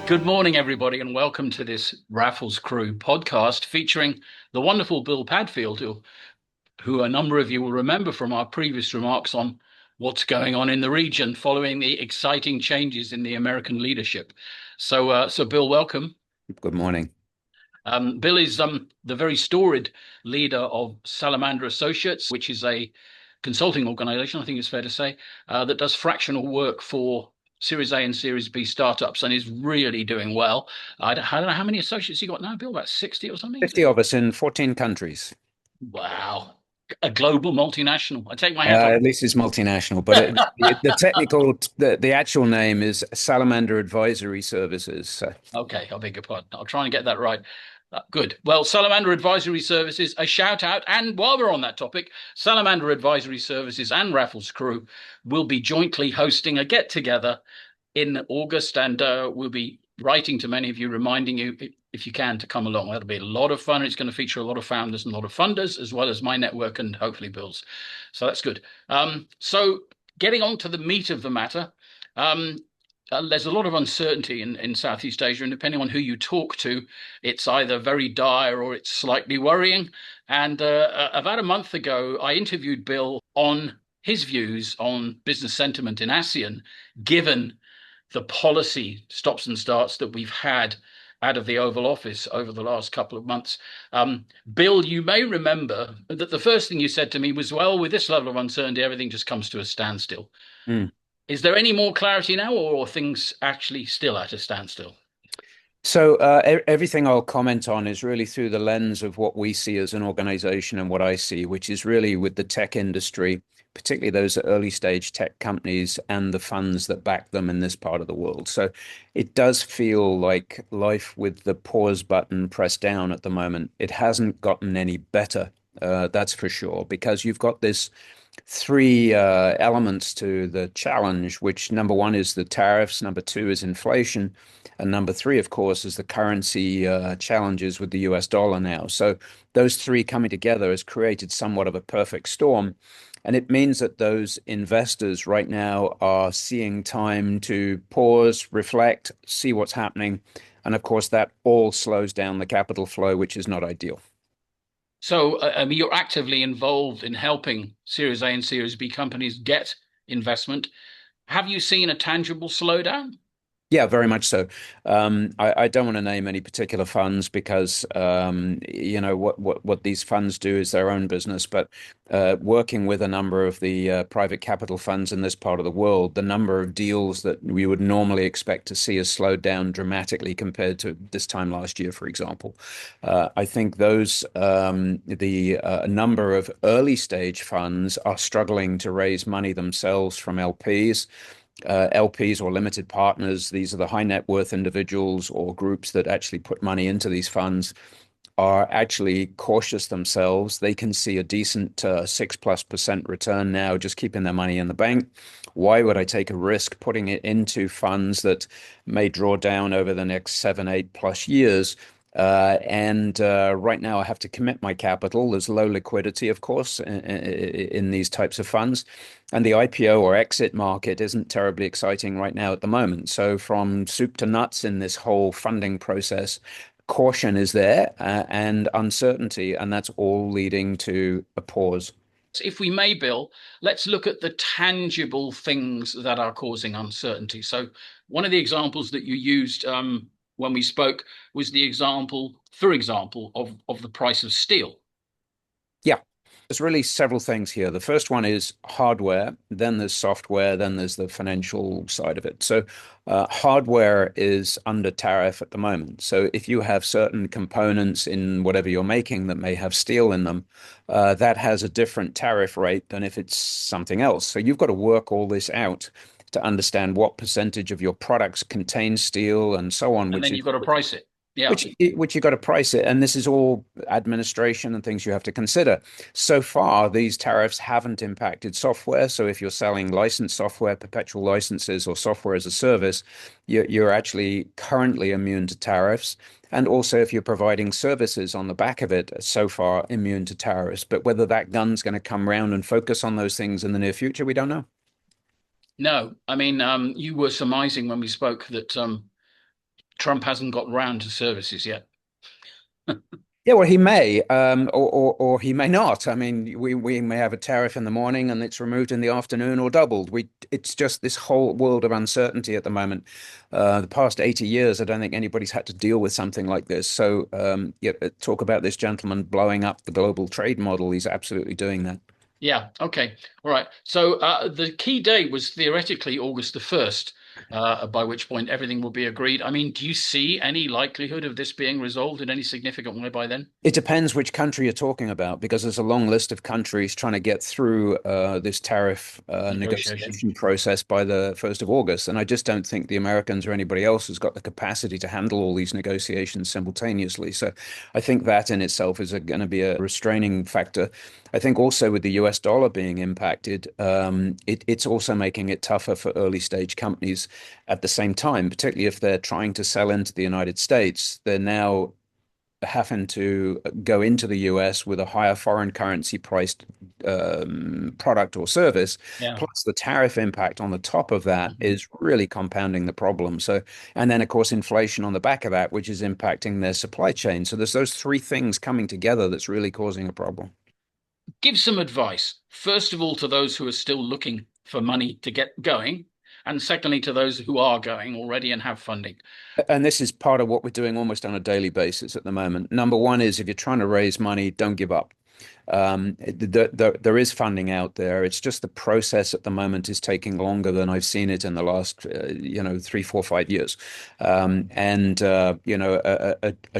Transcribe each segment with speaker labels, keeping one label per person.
Speaker 1: Good morning, everybody, and welcome to this Raffles Crew podcast featuring the wonderful Bill Padfield, who a number of you will remember from our previous remarks on what's going on in the region following the exciting changes in the American leadership. So Bill, welcome.
Speaker 2: Good morning.
Speaker 1: Bill is the very storied leader of Salamander Associates, which is a consulting organization, I think it's fair to say, that does fractional work for Series A and Series B startups and is really doing well. I don't know how many associates you got now, Bill, about 60 or something, is
Speaker 2: 50
Speaker 1: it?
Speaker 2: of us in 14 countries.
Speaker 1: Wow. A global multinational. I take my hat off.
Speaker 2: At least it's multinational, but the actual name is Salamander Advisory Services. So,
Speaker 1: Okay, I beg your pardon. I'll try and get that right. Good. Well, Salamander Advisory Services, a shout out. And while we're on that topic, Salamander Advisory Services and Raffles Crew will be jointly hosting a get together in August. And we'll be writing to many of you, reminding you, if you can, to come along. That'll be a lot of fun. It's going to feature a lot of founders and a lot of funders, as well as my network and hopefully Bill's. So that's good. So getting on to the meat of the matter. There's a lot of uncertainty in Southeast Asia, and depending on who you talk to, it's either very dire or it's slightly worrying. And about a month ago, I interviewed Bill on his views on business sentiment in ASEAN, given the policy stops and starts that we've had out of the Oval Office over the last couple of months. Bill, you may remember that the first thing you said to me was, well, with this level of uncertainty, everything just comes to a standstill.
Speaker 2: mm.
Speaker 1: Is there any more clarity now, or are things actually still at a standstill?
Speaker 2: Everything I'll comment on is really through the lens of what we see as an organization and what I see, which is really with the tech industry, particularly those early stage tech companies and the funds that back them in this part of the world. So it does feel like life with the pause button pressed down at the moment. It hasn't gotten any better, that's for sure, because you've got this three elements to the challenge, which number one is the tariffs, number two is inflation, and number three, of course, is the currency challenges with the US dollar now. So those three coming together has created somewhat of a perfect storm. And it means that those investors right now are seeing time to pause, reflect, see what's happening. And of course, that all slows down the capital flow, which is not ideal.
Speaker 1: So, you're actively involved in helping Series A and Series B companies get investment. Have you seen a tangible slowdown?
Speaker 2: Yeah, very much so. I don't want to name any particular funds because what these funds do is their own business. But working with a number of the private capital funds in this part of the world, the number of deals that we would normally expect to see has slowed down dramatically compared to this time last year, for example. I think the number of early stage funds are struggling to raise money themselves from LPs. LPs or limited partners, these are the high net worth individuals or groups that actually put money into these funds, are actually cautious themselves. They can see a decent 6+% return now, just keeping their money in the bank. Why would I take a risk putting it into funds that may draw down over the next 7, 8+ years? And right now, I have to commit my capital. There's low liquidity, of course, in these types of funds. And the IPO or exit market isn't terribly exciting right now at the moment. So from soup to nuts in this whole funding process, caution is there and uncertainty, and that's all leading to a pause.
Speaker 1: If we may, Bill, let's look at the tangible things that are causing uncertainty. So, one of the examples that you used when we spoke was the example, for example, of the price of steel.
Speaker 2: Yeah, there's really several things here. The first one is hardware, then there's software, then there's the financial side of it. So, hardware is under tariff at the moment. So, if you have certain components in whatever you're making that may have steel in them, that has a different tariff rate than if it's something else. So, you've got to work all this out to understand what percentage of your products contain steel and so on,
Speaker 1: And
Speaker 2: which
Speaker 1: then
Speaker 2: is
Speaker 1: you've got to price it. Yeah.
Speaker 2: which you got to price it, and this is all administration and things you have to consider. So far, these tariffs haven't impacted software. So if you're selling licensed software, perpetual licenses, or software as a service, you're actually currently immune to tariffs. And also, if you're providing services on the back of it, so far immune to tariffs. But whether that gun's going to come round and focus on those things in the near future, we don't know.
Speaker 1: No, I mean, you were surmising when we spoke that Trump hasn't got round to services yet.
Speaker 2: Yeah, well, he may, or he may not. I mean, we may have a tariff in the morning and it's removed in the afternoon or doubled. It's just this whole world of uncertainty at the moment. The past 80 years, I don't think anybody's had to deal with something like this. So, yeah, talk about this gentleman blowing up the global trade model. He's absolutely doing that.
Speaker 1: Yeah. Okay. All right. So the key date was theoretically August the 1st, by which point everything will be agreed. I mean, do you see any likelihood of this being resolved in any significant way by then?
Speaker 2: It depends which country you're talking about, because there's a long list of countries trying to get through this tariff
Speaker 1: Negotiation.
Speaker 2: negotiation process by the 1st of August. And I just don't think the Americans or anybody else has got the capacity to handle all these negotiations simultaneously. So I think that in itself is going to be a restraining factor. I think also with the US dollar being impacted, it's also making it tougher for early stage companies at the same time, particularly if they're trying to sell into the United States. They're now having to go into the US with a higher foreign currency priced product or service,
Speaker 1: Yeah.
Speaker 2: plus the tariff impact on the top of that
Speaker 1: Mhm.
Speaker 2: is really compounding the problem. So, and then of course, inflation on the back of that, which is impacting their supply chain. So there's those three things coming together that's really causing a problem.
Speaker 1: Give some advice, first of all, to those who are still looking for money to get going, and secondly, to those who are going already and have funding.
Speaker 2: And this is part of what we're doing almost on a daily basis at the moment. Number one is if you're trying to raise money, don't give up. There is funding out there. It's just the process at the moment is taking longer than I've seen it in the last, 3, 4, 5 years. A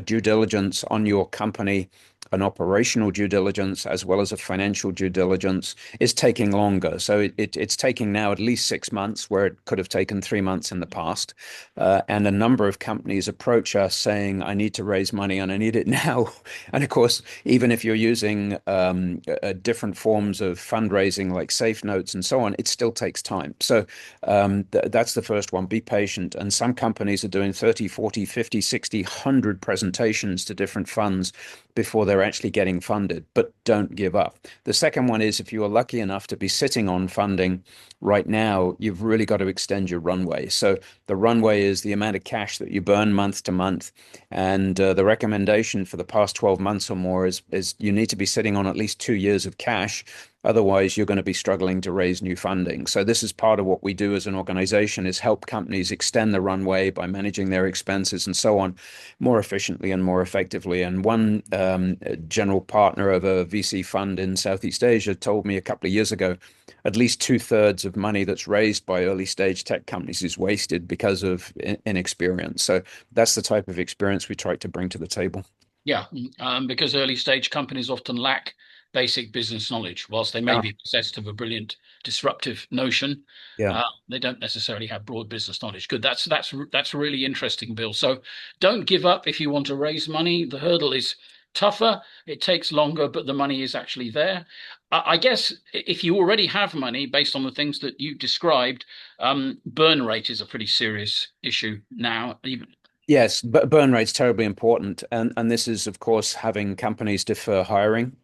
Speaker 2: due diligence on your company, an operational due diligence as well as a financial due diligence is taking longer. So it's taking now at least 6 months where it could have taken 3 months in the past. And a number of companies approach us saying, I need to raise money and I need it now. And of course, even if you're using different forms of fundraising like safe notes and so on, it still takes time. So that's the first one. Be patient. And some companies are doing 30, 40, 50, 60, 100 presentations to different funds before they're actually getting funded, but don't give up. The second one is if you are lucky enough to be sitting on funding right now, you've really got to extend your runway. So the runway is the amount of cash that you burn month to month. And the recommendation for the past 12 months or more is you need to be sitting on at least 2 years of cash. Otherwise, you're going to be struggling to raise new funding. So this is part of what we do as an organization is help companies extend the runway by managing their expenses and so on more efficiently and more effectively. And one general partner of a VC fund in Southeast Asia told me a couple of years ago, at least two-thirds of money that's raised by early stage tech companies is wasted because of inexperience. So that's the type of experience we try to bring to the table.
Speaker 1: Yeah, because early stage companies often lack basic business knowledge. Whilst they may
Speaker 2: Yeah.
Speaker 1: be possessed of a brilliant disruptive notion,
Speaker 2: Yeah.
Speaker 1: they don't necessarily have broad business knowledge. Good. That's really interesting, Bill. So don't give up if you want to raise money. The hurdle is tougher. It takes longer, but the money is actually there. I guess if you already have money, based on the things that you described, burn rate is a pretty serious issue now. Even
Speaker 2: Yes, but burn rate's terribly important. And this is, of course, having companies defer hiring,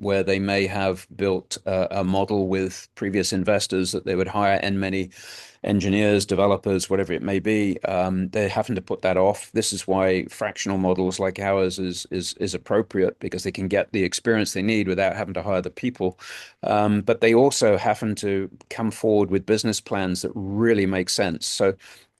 Speaker 2: where they may have built a model with previous investors that they would hire and many engineers, developers, whatever it may be. They're having to put that off. This is why fractional models like ours is appropriate because they can get the experience they need without having to hire the people. But they also happen to come forward with business plans that really make sense. So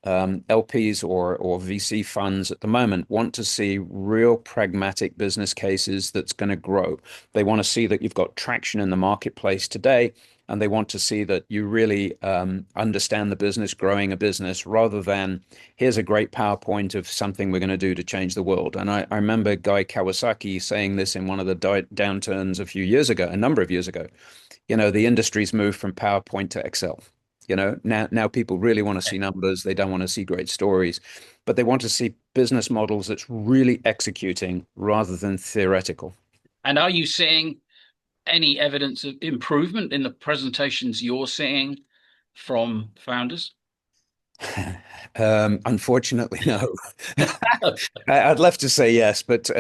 Speaker 2: LPs or VC funds at the moment want to see real pragmatic business cases that's going to grow. They want to see that you've got traction in the marketplace today, and they want to see that you really understand the business, growing a business, rather than here's a great PowerPoint of something we're going to do to change the world. And I remember Guy Kawasaki saying this in one of the downturns a few years ago, a number of years ago. The industry's moved from PowerPoint to Excel. Now people really want to see numbers. They don't want to see great stories, but they want to see business models that's really executing rather than theoretical.
Speaker 1: and are you seeing any evidence of improvement in the presentations you're seeing from founders?
Speaker 2: Unfortunately, no. I'd love to say yes, but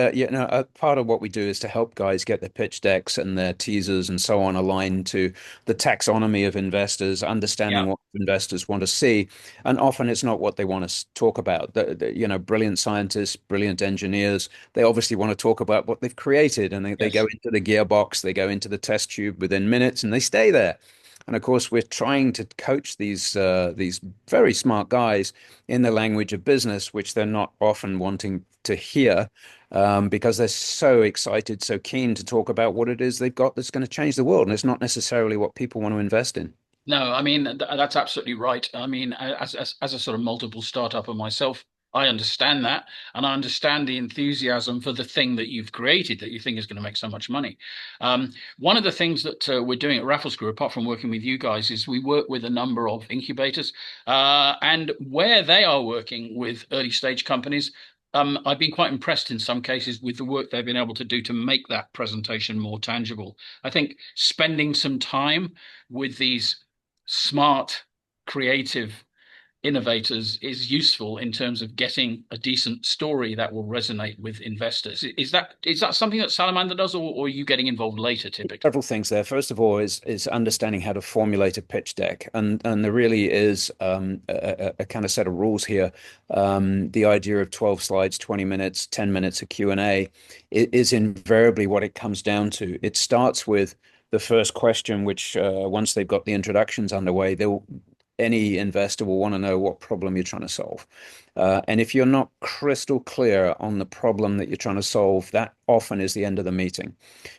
Speaker 2: part of what we do is to help guys get their pitch decks and their teasers and so on aligned to the taxonomy of investors,
Speaker 1: Yeah.
Speaker 2: understanding what investors want to see, and often it's not what they want to talk about. Brilliant scientists, brilliant engineers, they obviously want to talk about what they've created, and they go
Speaker 1: Yes.
Speaker 2: into the gearbox, they go into the test tube within minutes, and they stay there. And of course, we're trying to coach these very smart guys in the language of business, which they're not often wanting to hear, because they're so excited, so keen to talk about what it is they've got that's going to change the world. And it's not necessarily what people want to invest in.
Speaker 1: No, I mean that's absolutely right. I mean, as a sort of multiple startupper myself, I understand that, and I understand the enthusiasm for the thing that you've created that you think is going to make so much money. One of the things that we're doing at Raffles Crew, apart from working with you guys, is we work with a number of incubators, and where they are working with early stage companies. I've been quite impressed in some cases with the work they've been able to do to make that presentation more tangible. I think spending some time with these smart, creative innovators is useful in terms of getting a decent story that will resonate with investors. Is that something that Salamander does, or are you getting involved later typically?
Speaker 2: Several things there. First of all, is understanding how to formulate a pitch deck, and there really is a kind of set of rules here. The idea of 12 slides, 20 minutes, 10 minutes of Q&A is invariably what it comes down to. It starts with the first question, which once they've got the introductions underway, any investor will want to know what problem you're trying to solve. And if you're not crystal clear on the problem that you're trying to solve, that often is the end of the meeting.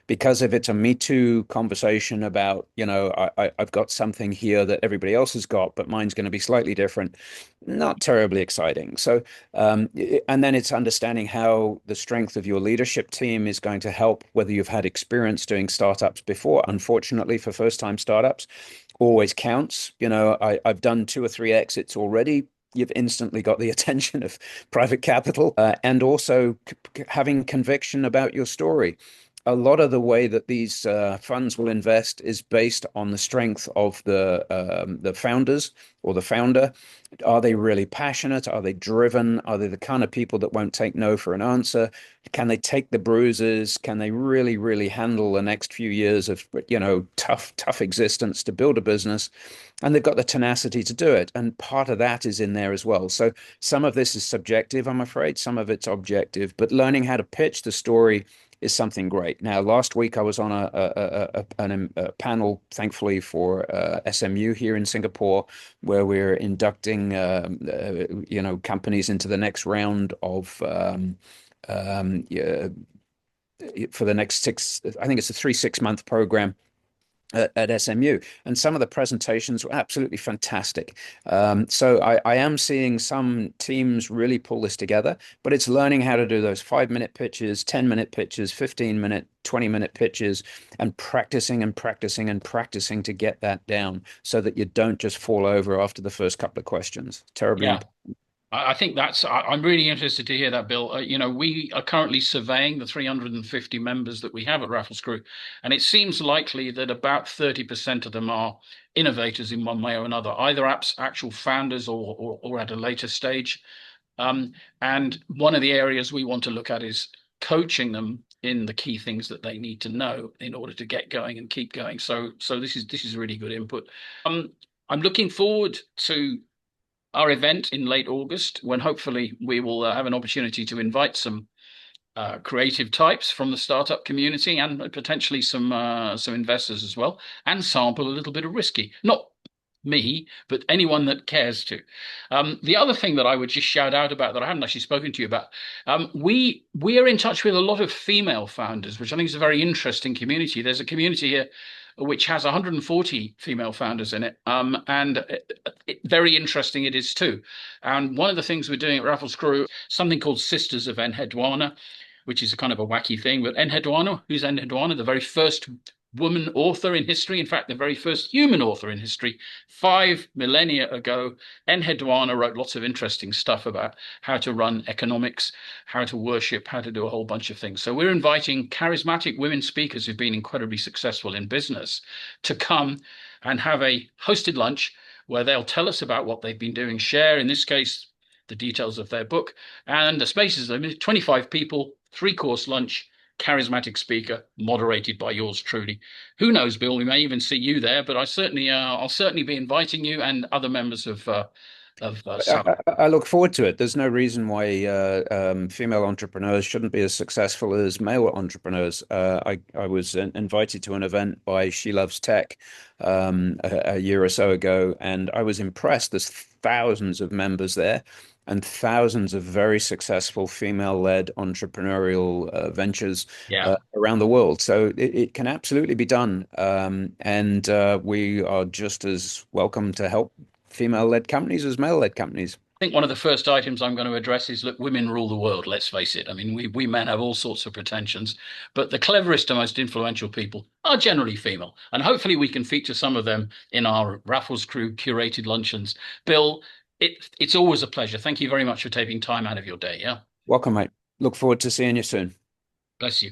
Speaker 2: Because if it's a Me Too conversation about, I've got something here that everybody else has got, but mine's going to be slightly different, not terribly exciting. So, and then it's understanding how the strength of your leadership team is going to help, whether you've had experience doing startups before. Unfortunately, for first-time startups, always counts. I've done 2 or 3 exits already. You've instantly got the attention of private capital, and also having conviction about your story. A lot of the way that these funds will invest is based on the strength of the founders or the founder. Are they really passionate? Are they driven? Are they the kind of people that won't take no for an answer? Can they take the bruises? Can they really, really handle the next few years of, tough existence to build a business? And they've got the tenacity to do it. And part of that is in there as well. So some of this is subjective, I'm afraid. Some of it's objective, but learning how to pitch the story is something great. Now, last week I was on a panel, thankfully, for SMU here in Singapore, where we're inducting companies into the next round of yeah, for the next six. I think it's a 6-month program at SMU, and some of the presentations were absolutely fantastic. So I am seeing some teams really pull this together, but it's learning how to do those 5-minute pitches, 10-minute pitches, 15-minute, 20-minute pitches, and practicing and practicing and practicing to get that down so that you don't just fall over after the first couple of questions. Terribly
Speaker 1: Yeah.
Speaker 2: important.
Speaker 1: I think I'm really interested to hear that, Bill. We are currently surveying the 350 members that we have at Raffles Crew, and it seems likely that about 30% of them are innovators in one way or another, either apps, actual founders or at a later stage. Um, and one of the areas we want to look at is coaching them in the key things that they need to know in order to get going and keep going. So this is really good input. I'm looking forward to our event in late August, when hopefully we will have an opportunity to invite some creative types from the startup community and potentially some investors as well, and sample a little bit of risky. Not me, but anyone that cares to. The other thing that I would just shout out about that I haven't actually spoken to you about, we are in touch with a lot of female founders, which I think is a very interesting community. There's a community here which has 140 female founders in it, and very interesting it is too. And one of the things we're doing at Raffles Crew, something called Sisters of Enheduanna, which is a kind of a wacky thing. But Enheduanna, who's Enheduanna? The very first woman author in history, in fact, the very first human author in history, 5 millennia ago. Enheduanna wrote lots of interesting stuff about how to run economics, how to worship, how to do a whole bunch of things. So we're inviting charismatic women speakers who've been incredibly successful in business to come and have a hosted lunch where they'll tell us about what they've been doing, share, in this case, the details of their book. And the space is limited, 25 people, three-course lunch, charismatic speaker, moderated by yours truly. Who knows, Bill? We may even see you there, but I'll certainly be inviting you and other members of Salamander.
Speaker 2: I look forward to it. There's no reason why female entrepreneurs shouldn't be as successful as male entrepreneurs. I was invited to an event by She Loves Tech a year or so ago, and I was impressed. There's thousands of members there and thousands of very successful female-led entrepreneurial ventures
Speaker 1: Yeah.
Speaker 2: around the world. So it can absolutely be done. And we are just as welcome to help female-led companies as male-led companies.
Speaker 1: I think one of the first items I'm going to address is, look, women rule the world, let's face it. I mean, we men have all sorts of pretensions, but the cleverest and most influential people are generally female. And hopefully we can feature some of them in our Raffles Crew curated luncheons. Bill, it's always a pleasure. Thank you very much for taking time out of your day. Yeah.
Speaker 2: Welcome, mate. Look forward to seeing you soon.
Speaker 1: Bless you.